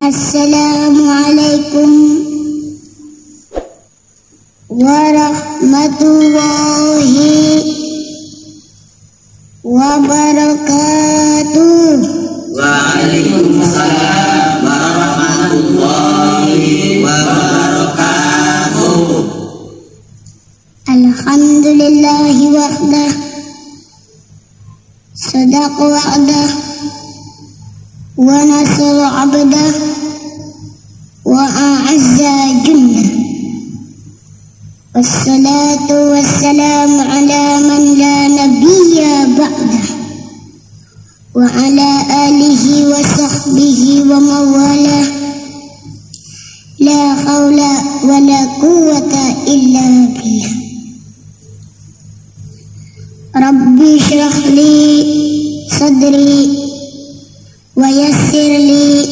Assalamualaikum warahmatullahi wabarakatuh. Waalaikumsalam warahmatullahi wabarakatuh. Alhamdulillahi wahdah, sadaqa wa'dah, wa nasara abdah, wa a'azza jundah. Wassalatu wassalamu ala man la nabiyya ba'dah, wa ala alihi wa sahbihi wa mawalah. La hawla wa la quwwata illa billah. Rabbi shrah li sadri wa yassir li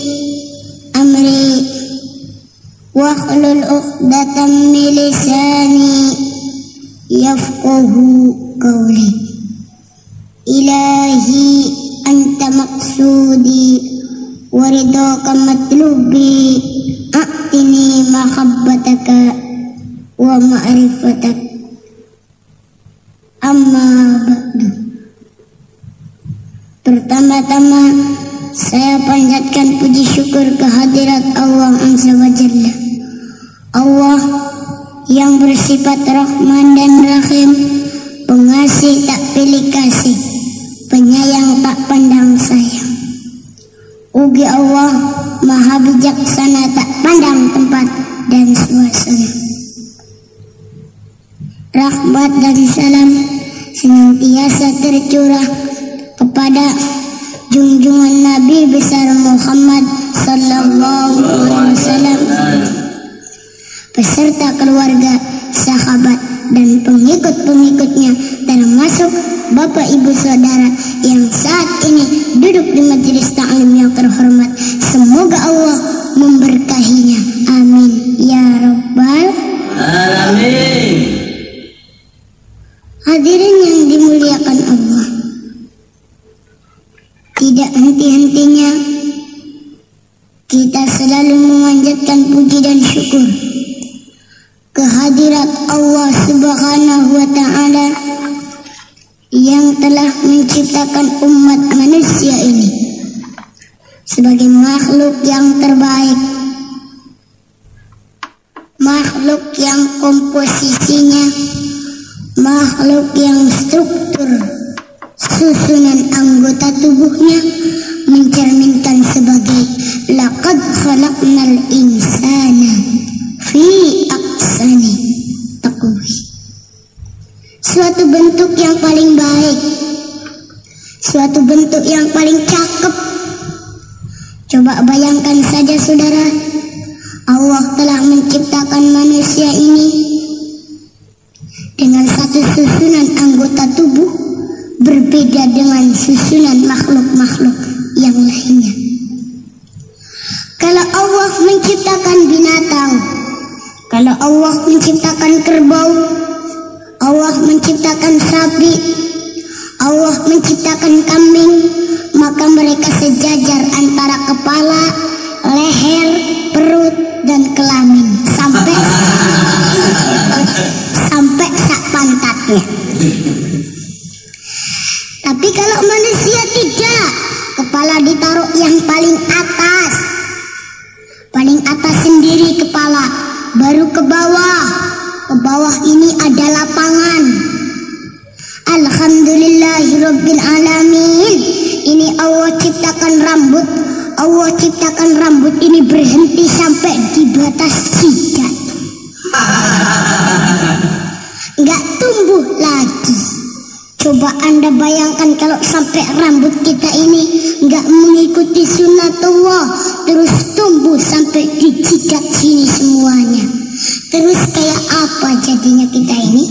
amri wahlul 'uqdatam min lisani yafqahu qawli. Ilahi anta maqsudi wa ridhaka matlubi, a'tini mahabbataka wa ma'rifatak. Amma ba'du. Pertama-tama saya panjatkan puji syukur kehadirat Allah Azza wa Jalla, Allah yang bersifat Rahman dan Rahim, pengasih tak pilih kasih, penyayang tak pandang sayang. Ugi Allah maha bijaksana, tak pandang tempat dan suasana. Rahmat dan salam senantiasa tercurah kepada junjungan Nabi besar Muhammad sallallahu alaihi wasallam beserta keluarga, sahabat dan pengikut-pengikutnya, termasuk Bapak Ibu Saudara yang saat ini duduk di majelis ta'lim yang terhormat. Semoga Allah memberkahinya. Amin ya rabbal Alamin. Hadirin yang dimuliakan Allah, tidak henti-hentinya kita selalu memanjatkan puji dan syukur kehadirat Allah Subhanahu wa ta'ala yang telah menciptakan umat manusia ini sebagai makhluk yang terbaik, makhluk yang komposisinya, makhluk yang struktur susunan anggota tubuhnya mencerminkan sebagai laqad khalaqnal insana fi ahsani taqwim. Suatu bentuk yang paling baik, suatu bentuk yang paling cakep. Coba bayangkan saja saudara, Allah telah menciptakan manusia ini dengan satu susunan anggota tubuh berbeda dengan susunan makhluk-makhluk yang lainnya. Kalau Allah menciptakan binatang, kalau Allah menciptakan kerbau, Allah menciptakan sapi, Allah menciptakan kambing, maka mereka sejajar antara kepala, leher, perut, dan kelamin sampai sak pantatnya. Tapi kalau manusia tidak, kepala ditaruh yang paling atas sendiri kepala, baru ke bawah. Ke bawah ini ada lapangan. Alhamdulillahirabbil alamin. Ini Allah ciptakan rambut. Allah ciptakan rambut ini berhenti sampai di batas jidat. Enggak tumbuh lagi. Coba Anda bayangkan kalau sampai rambut kita ini enggak mengikuti sunatullah, terus tumbuh sampai di jidat sini semuanya. Terus kayak apa jadinya kita ini?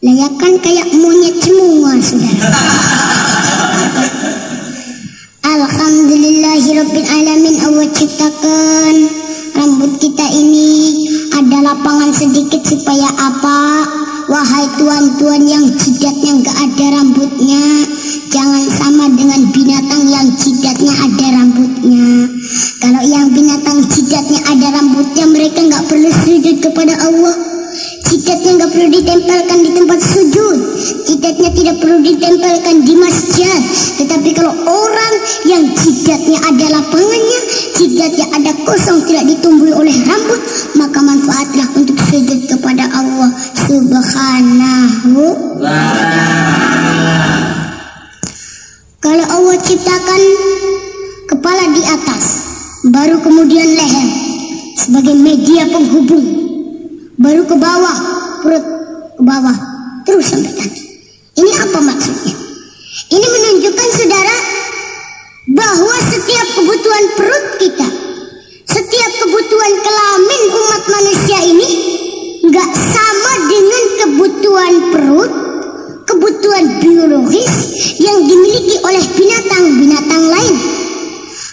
Layakan kayak monyet semua, saudara. Alhamdulillahirabbil alamin. Allah ciptakan rambut kita ini ada lapangan sedikit supaya apa? Wahai tuan-tuan yang jidatnya nggak ada rambutnya, jangan sama dengan binatang yang jidatnya ada rambutnya. Kalau yang ditempelkan di tempat sujud, jidatnya tidak perlu ditempelkan di masjid. Tetapi kalau orang yang jidatnya ada lapangannya, jidatnya ada kosong, tidak ditumbuhi oleh rambut, maka manfaatlah untuk sujud kepada Allah Subhanahu wa ta'ala. Kalau Allah ciptakan kepala di atas, baru kemudian leher sebagai media penghubung, baru ke bawah, perut ke bawah, terus sampai kaki. Ini apa maksudnya? Ini menunjukkan saudara bahwa setiap kebutuhan perut kita, setiap kebutuhan kelamin umat manusia ini nggak sama dengan kebutuhan perut, kebutuhan biologis yang dimiliki oleh binatang-binatang lain.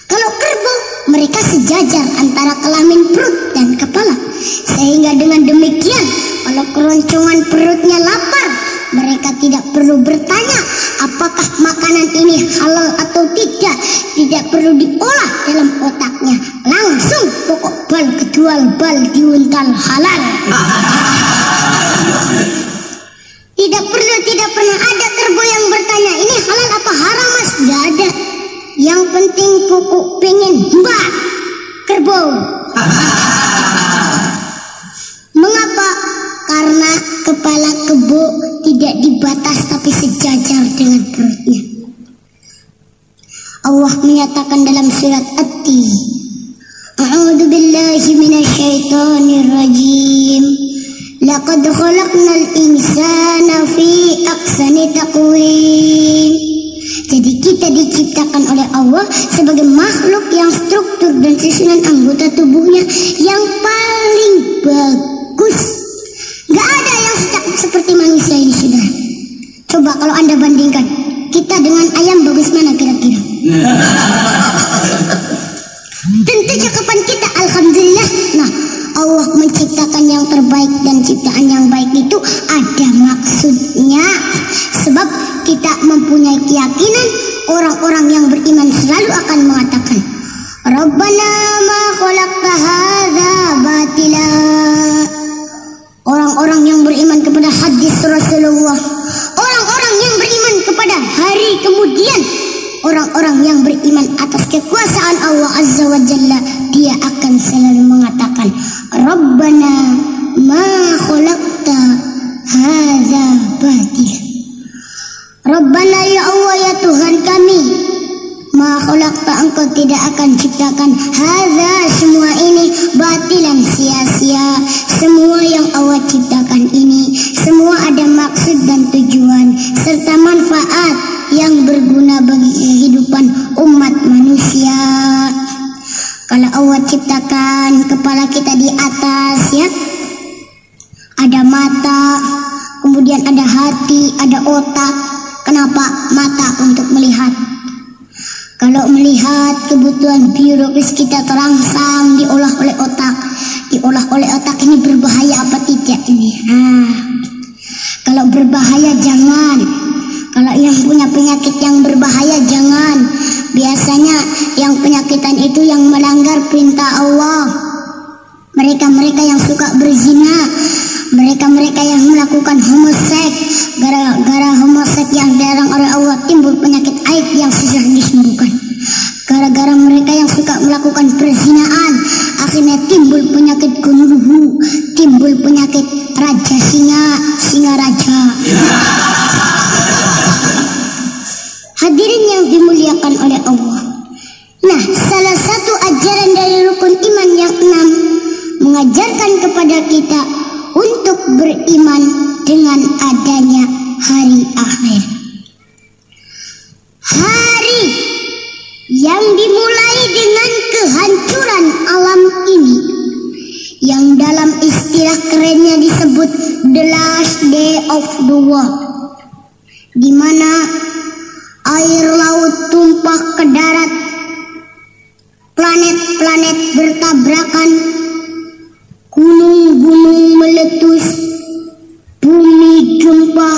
Kalau kerbau, mereka sejajar antara kelamin perut dan kepala. Sehingga dengan demikian, kalau keroncongan perutnya lapar, mereka tidak perlu bertanya apakah makanan ini halal atau tidak. Tidak perlu diolah dalam otaknya. Langsung pokok bal kedual bal diuntal halal. Tidak pernah ada kerbau yang bertanya ini halal apa haram mas. Tidak ada. Yang penting pokok pengen mbak kerbau. Mengapa? Karena kepala kebo tidak dibatas tapi sejajar dengan perutnya. Allah menyatakan dalam surat At-Tin, A'udzu billahi minasyaitonir rajim. Laqad khalaqnal insana fi ahsani taqwim. Jadi kita diciptakan oleh Allah sebagai makhluk yang struktur dan susunan anggota tubuhnya yang paling bagus. Gak ada yang seperti manusia ini, saudara. Coba kalau Anda bandingkan kita dengan ayam, bagus mana kira-kira? Tentu cakapan kita alhamdulillah. Nah, Allah menciptakan yang terbaik, dan ciptaan yang baik itu ada maksudnya. Sebab kita mempunyai keyakinan, orang-orang yang beriman selalu akan mengatakan, Rabbana ma khalaqta hadza batila. Orang-orang yang beriman kepada hadis Rasulullah, orang-orang yang beriman kepada hari kemudian, orang-orang yang beriman atas kekuasaan Allah Azza wa Jalla, dia akan selalu mengatakan, Rabbana ma khalaqta hadza batila. Rabbana, ya Allah, ya Tuhan kami, ma khalaqta, engkau tidak akan ciptakan hadza, semua ini batilan, sia-sia. Semua yang Allah ciptakan ini semua ada maksud dan tujuan serta manfaat yang berguna bagi kehidupan umat manusia. Kalau Allah ciptakan kepala kita di atas, ya, ada mata, kemudian ada hati, ada otak. Kenapa? Mata untuk melihat. Kalau melihat, kebutuhan biologis kita terangsang diolah oleh otak. Diolah oleh otak, ini berbahaya apa tidak ini? Kalau berbahaya jangan. Kalau yang punya penyakit yang berbahaya jangan. Biasanya yang penyakitan itu yang melanggar perintah Allah. Mereka-mereka yang suka berzina, mereka-mereka yang melakukan homoseks. Gara-gara homoseks yang dilarang oleh Allah, timbul penyakit aib yang susah disembuhkan. Gara-gara mereka yang suka melakukan perzinaan, akhirnya timbul penyakit gunruhu, timbul penyakit raja singa raja. Hadirin yang dimuliakan oleh Allah. Nah, salah satu ajaran dari rukun iman yang 6 mengajarkan kepada kita untuk beriman dengan adanya hari akhir. Hari yang dimulai dengan kehancuran alam ini, yang dalam istilah kerennya disebut the last day of the world, di mana air laut tumpah ke darat, planet-planet bertabrakan, gunung-gunung meletus, bumi gempa,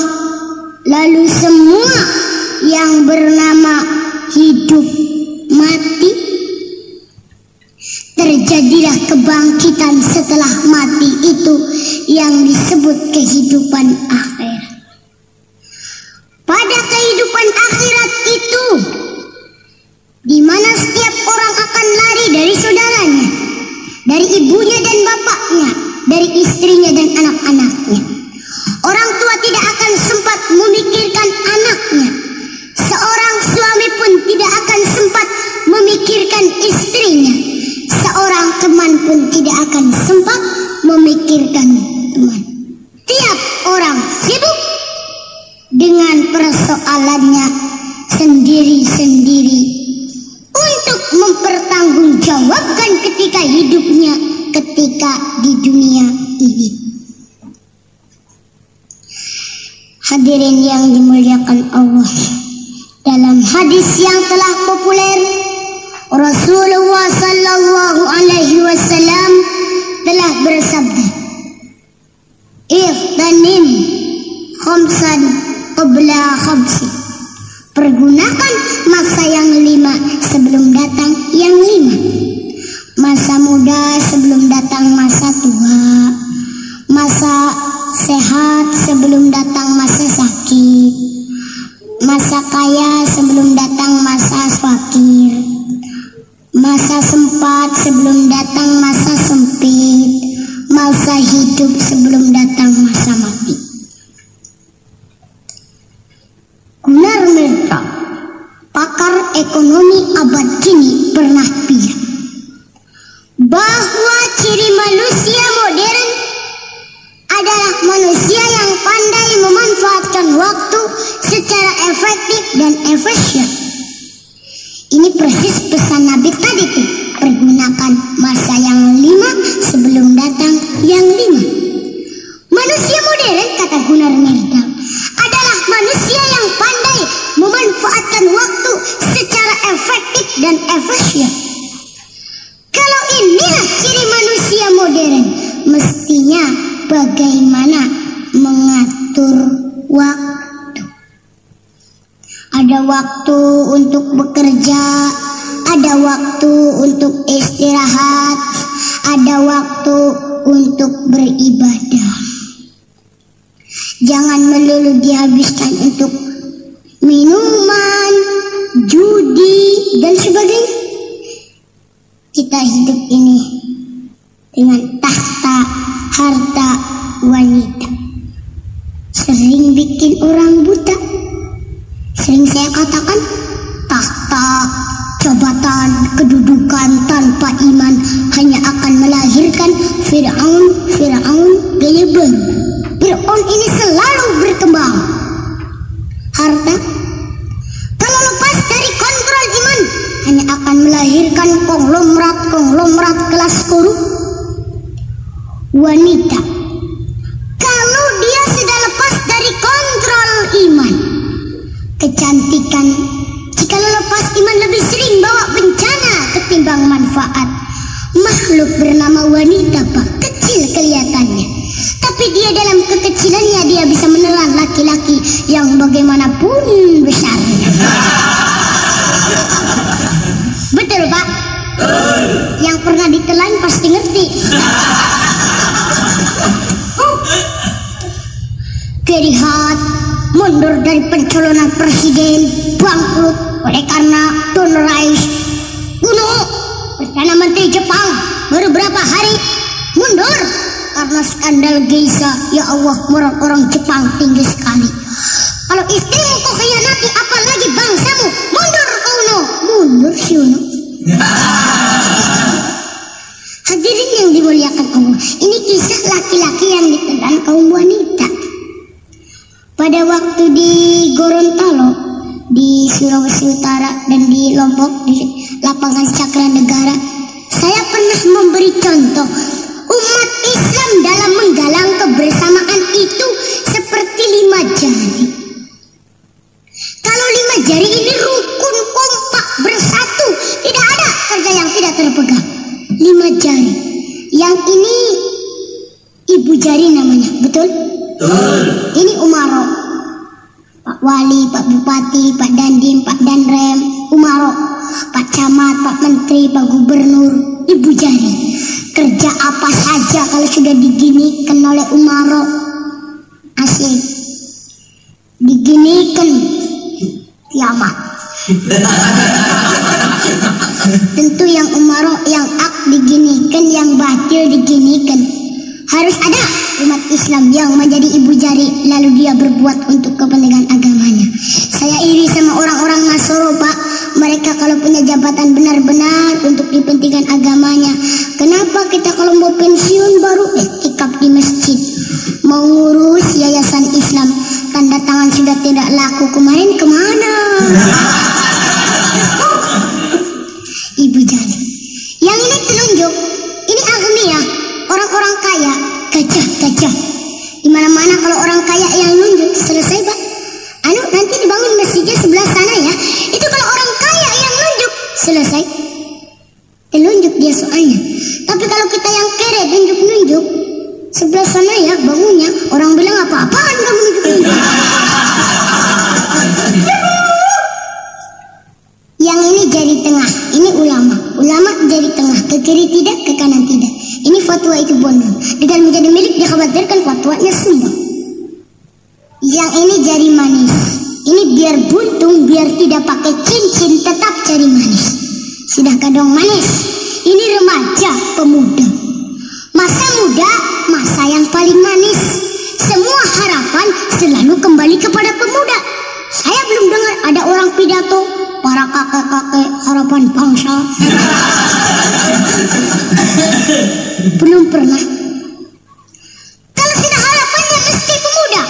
lalu semua yang bernama hidup mati. Terjadilah kebangkitan setelah mati itu yang disebut kehidupan akhirat. Pada kehidupan akhirat itu, di mana setiap orang akan lari dari saudaranya, dari ibunya dan bapaknya, dari istrinya dan anak-anaknya. Orang tua tidak akan sempat memikirkan anaknya. Seorang suami pun tidak akan sempat memikirkan istrinya. Seorang teman pun tidak akan sempat memikirkan teman. Tiap orang sibuk dengan persoalannya sendiri-sendiri untuk mempertanggungjawabkan ketika hidupnya ketika di dunia ini. Hadirin yang dimuliakan Allah, dalam hadis yang telah populer, Rasulullah sallallahu alaihi wasallam telah bersabda, "Ightanim khamsan qabla khamsin." Pergunakan masa yang 5 sebelum datang yang 5. Masa muda sebelum datang masa tua. Masa sehat sebelum datang masa sakit. Masa kaya sebelum datang masa fakir. Masa sempat sebelum datang masa sempit. Masa hidup sebelum datang masa mati. Gunnar Mehta, pakar ekonomi abad kini, pernah bilang bahwa ciri manusia modern adalah manusia yang pandai memanfaatkan waktu secara efektif dan efisien. Ini persis pesan Nabi tadi tuh, pergunakan masa yang 5 sebelum datang yang 5. Manusia modern, kata Gunnar Mehta, adalah manusia yang pandai memanfaatkan waktu secara efektif dan efisien. Kalau inilah ciri manusia modern, mestinya bagaimana mengatur waktu. Ada waktu untuk bekerja, ada waktu untuk istirahat, ada waktu untuk beribadah. Jangan melulu dihabiskan untuk minuman, judi, dan sebagainya. Kita hidup ini dengan tahta, harta, wanita. Sering bikin orang buta. Sering saya katakan, tahta, jabatan, kedudukan tanpa iman hanya akan melahirkan Fir'aun gaya baru. Fir'aun ini selalu berkembang. Harta, kalau lepas dari kontrol iman, hanya akan melahirkan konglomerat kelas korup. Wanita, kalau dia sudah lepas dari kontrol iman, kecantikan, jika lepas iman lebih sering bawa bencana ketimbang manfaat. Makhluk bernama wanita, Pak, kecil kelihatannya, tapi dia dalam kekecilannya dia bisa menelan laki-laki yang bagaimanapun besarnya. Betul, Pak? Yang pernah ditelan pasti ngerti. Kerihat, mundur dari pencalonan presiden, bangkrut oleh karena Don Rais. Kuno, Perdana Menteri Jepang baru berapa hari mundur karena skandal geisha. Ya Allah, orang Jepang tinggi sekali. Kalau istrimu kau khianati, apalagi bangsamu. Mundur kau, Uno. Mundur si Uno. Hadirin yang dimuliakan Allah, ini kisah laki-laki yang ditelan kaum wanita. Pada waktu di Gorontalo, di Sulawesi Utara, dan di Lombok, di lapangan Cakra Negara, saya pernah memberi contoh. Umat Islam dalam menggalang kebersamaan itu seperti 5 jari. Kalau 5 jari ini rukun, kompak, bersatu, tidak ada kerja yang tidak terpegang. 5 jari. Yang ini ibu jari namanya, betul? Ini Umaro, Pak Wali, Pak Bupati, Pak Dandim, Pak Danrem, Umaro, Pak Camat, Pak Menteri, Pak Gubernur, ibu jari. Kerja apa saja kalau sudah diginikan oleh Umaro. Asik. Diginikan kiamat. Tentu yang Umaro, yang ak diginikan, yang batil diginikan. Harus ada umat Islam yang menjadi ibu jari lalu dia berbuat untuk kepentingan agamanya. Saya iri sama orang-orang Nasoro, Pak. Mereka kalau punya jabatan benar-benar untuk kepentingan agamanya. Kenapa kita kalau mau pensiun baru iktikaf di masjid? Mau ngurus yayasan Islam, tanda tangan sudah tidak laku, kemarin kemana? Ibu jari. Yang ini telunjuk, ini agniya, orang-orang kaya, gajah-gajah. Di mana-mana kalau orang kaya yang nunjuk, selesai, Pak. Nanti dibangun masjidnya sebelah sana ya. Itu kalau orang kaya yang nunjuk, selesai. Telunjuk dia soalnya. Tapi kalau kita yang kere nunjuk-nunjuk, sebelah sana ya bangunnya. Orang bilang apa-apaan kamu nunjuk-nunjuk. Yang ini jari tengah, ini ulama. Ulama jari tengah, ke kiri tidak, ke kanan tidak. Ini fatwa itu bodoh. Dengan menjadi milik dikhawatirkan fatwanya semua. Yang ini jari manis. Ini biar buntung, biar tidak pakai cincin, tetap jari manis. Sudah kadang manis. Ini remaja, pemuda. Masa muda, masa yang paling manis. Semua harapan selalu kembali kepada pemuda. Saya belum dengar ada orang pidato, para kakek-kakek harapan bangsa. Belum pernah. Kalau sudah harapannya mesti pemuda.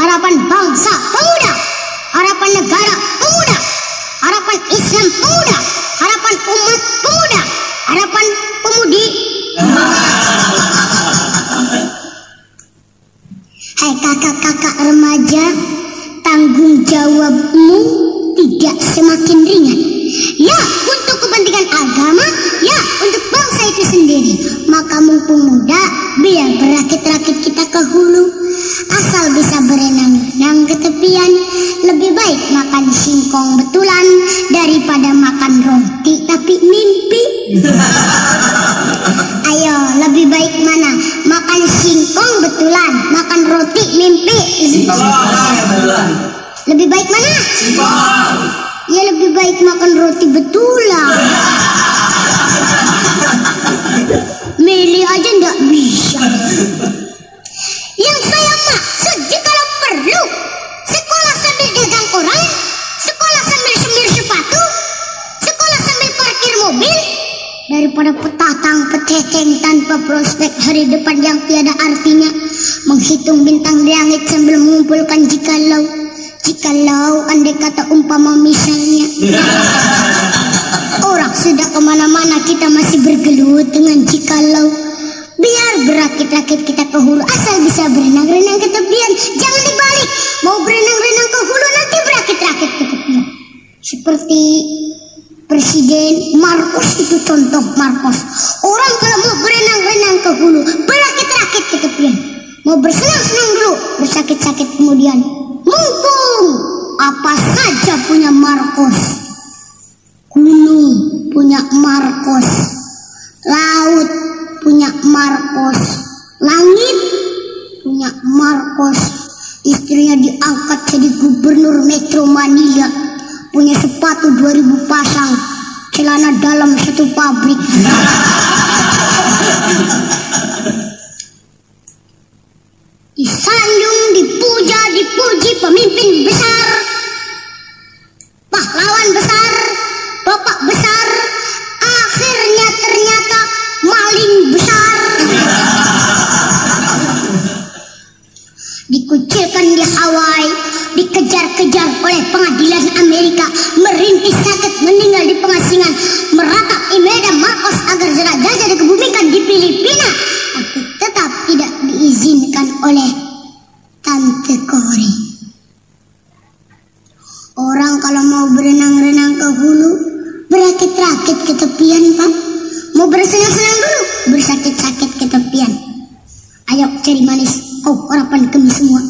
Harapan bangsa, pemuda. Harapan negara, pemuda. Harapan Islam, pemuda. Harapan umat, pemuda. Harapan pemudi. Hai kakak-kakak remaja, tanggung jawabmu tidak semakin ringan. Ya, untuk kepentingan agama, ya, untuk bangsa itu sendiri. Maka mumpung muda, biar berakit-rakit kita ke hulu. Asal bisa berenang-renang ke tepian. Lebih baik makan singkong betulan daripada makan roti tapi mimpi. Ayo, lebih baik mana? Makan singkong betulan, makan roti mimpi. Lebih baik mana? Ya lebih baik makan roti betulan. Milih aja nggak bisa. Yang saya maksud kalau perlu sekolah sambil dagang koran, sekolah sambil semir sepatu, sekolah sambil parkir mobil, daripada petatang pececeng tanpa prospek hari depan yang tiada artinya, menghitung bintang di langit sambil mengumpulkan jikalau andai kata umpama misalnya. Orang sudah kemana-mana, kita masih bergelut dengan jikalau. Biar berakit-rakit kita ke hulu, asal bisa berenang-renang ke tepian. Jangan dibalik, mau berenang-renang ke hulu nanti berakit-rakit ke tepian. Seperti Presiden Marcos itu contoh Marcos. Orang kalau mau berenang-renang ke hulu, berakit-rakit ke tepian. Mau bersenang-senang dulu, bersakit-sakit kemudian. Mumpung apa saja punya Marcos. Gunung punya Marcos, laut punya Marcos, langit punya Marcos. Istrinya diangkat jadi gubernur Metro Manila, punya sepatu 2000 pasang, celana dalam 1 pabrik. Disanjung, dipuja, dipuji pemimpin besar, pahlawan besar, bapak besar. Akhirnya ternyata maling besar. Dikucilkan di Hawaii, dikejar-kejar oleh pengadilan Amerika, merintis sakit meninggal di pengasingan, meratap Imelda Marcos agar jenazahnya dikebumikan di Filipina, tapi tetap tidak diizinkan oleh Tante Kori. Orang kalau mau berenang-renang ke hulu, berakit-rakit ke tepian, Pak. Mau bersenang-senang dulu, bersakit-sakit ke tepian. Ayo cari manis, harapan kami semua.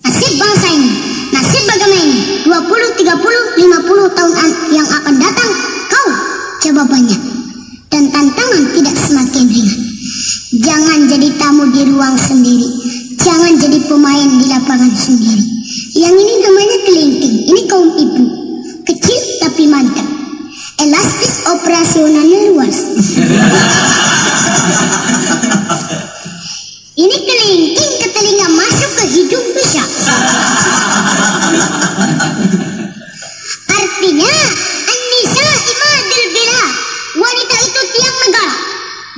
Nasib bangsa ini, nasib agama ini, 20, 30, 50 tahun yang akan datang, kau jawabannya. Dan tantangan tidak semakin ringan. jadi tamu di ruang sendiri. Jangan jadi pemain di lapangan sendiri. Yang ini namanya kelingking. Ini kaum ibu. Kecil tapi mantap. Elastis operasionalnya luas. Ini kelingking ke telinga masuk ke hidung bisa. Artinya An-Nisa imadul bilad. Wanita itu tiang negara.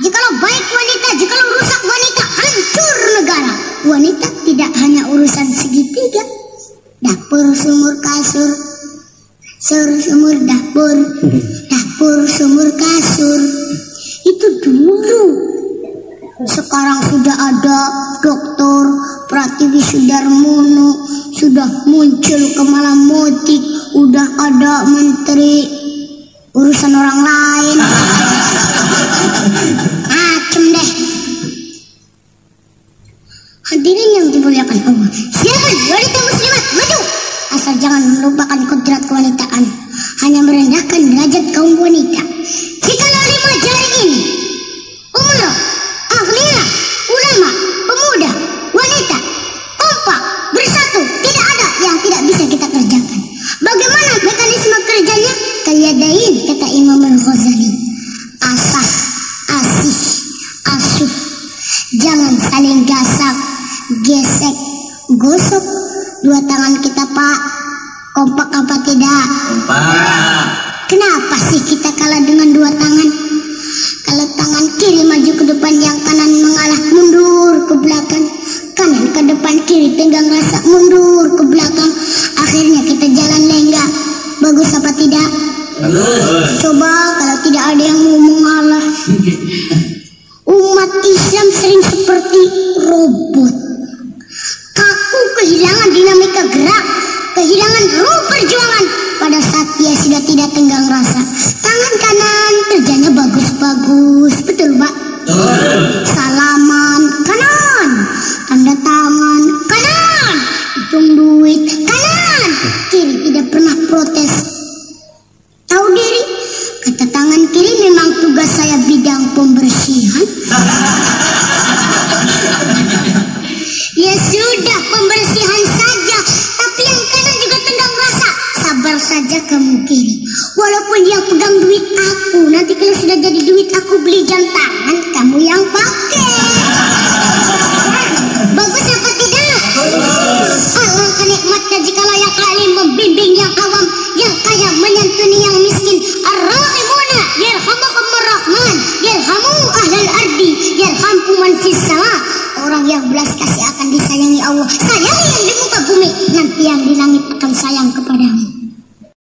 Jikalau baik wanita, jikalau rusak wanita, hancur negara. Wanita tidak hanya urusan segitiga. Dapur, sumur, kasur. Sumur, dapur. Dapur, sumur, kasur. Itu dulu. Sekarang sudah ada dokter, Pratiwi Sudarmono, sudah muncul Kamala Motik, udah ada menteri urusan orang lain. Acem deh. Hadirin yang dimuliakan Allah, silakan wanita muslimat maju, asal jangan melupakan kodrat kewanitaan, hanya merendahkan derajat kaum wanita. Jikalau 5 jari ini, umrah, akhlia, ulama, pemuda, wanita, kompak, bersatu, tidak ada yang tidak bisa kita kerjakan. Bagaimana mekanisme kerjanya? Kalyadain, kata Imam Al-Ghazali. Asah, asih, asuh. Jangan saling gasak, gesek, gosok. 2 tangan kita, Pak. Kompak apa tidak? Kompak. Kenapa sih kita kalah dengan 2 tangan? Kalau tangan kiri maju ke depan, yang kanan mengalah, mundur ke belakang. Kanan ke depan, kiri tenggang rasa, mundur ke belakang. Akhirnya kita jalan lenggang. Bagus apa tidak? Bagus. Coba kalau tidak ada yang mau mengalah. Umat Islam sering seperti robot. Kaku, kehilangan dinamika gerak, kehilangan ruh perjuangan pada saat dia sudah tidak tenggang rasa. Tangan kanan kerjanya bagus-bagus, betul Pak? Salaman kanan, tanda tangan kanan, hitung duit kanan, kiri tidak pernah protes. Tahu diri, kata tangan kiri, memang tugas saya bidang pembersihan. Ya sudah, pembersihan saja, tapi yang kanan juga tenggang rasa. Sabar saja kamu kiri, walaupun yang pegang duit aku, nanti kalau sudah jadi duit aku beli jam tangan, kamu yang pakai. Bagus apa tidak? Alangkah nikmatnya jikalau yang alim membimbing yang awam, yang kaya menyantuni yang miskin. Ar-Rahimuna yarhamukumur Rahman, yarhamu ahlal ardi, yarhamkum man fis sama. Orang yang belas kasih akan disayangi Allah. Sayangi